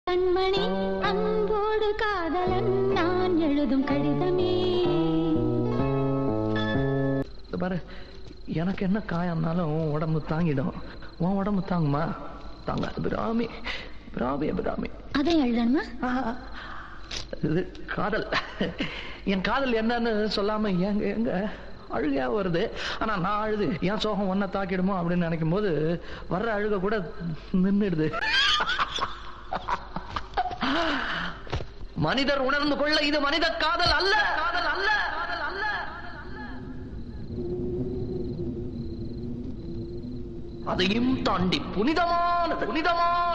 கண்மணி அன்போடு காதலன் நான் எழுதும் கடிதமே. பாரு, எனக்கு என்ன காயம்னாலும் உடம்பு தாங்கிடும். உன் உடம்பு தாங்குமா? தாங்காது. பிராமி பிராமி பிராமி. அதை எழுதணுமா? இது காதல். என் காதல் என்னன்னு சொல்லாம எங்க எங்க அழுகையா வருது. ஆனா நான் அழுது என் சோகம் ஒன்ன தாக்கிடுமோ அப்படின்னு நினைக்கும் போது வர்ற அழுக கூட நின்றுடுது. மனிதர் உணர்ந்து கொள்ள இது மனித காதல் அல்ல, காதல் அல்ல, காதல் அல்ல. அதையும் தாண்டி புனிதமானது, புனிதமான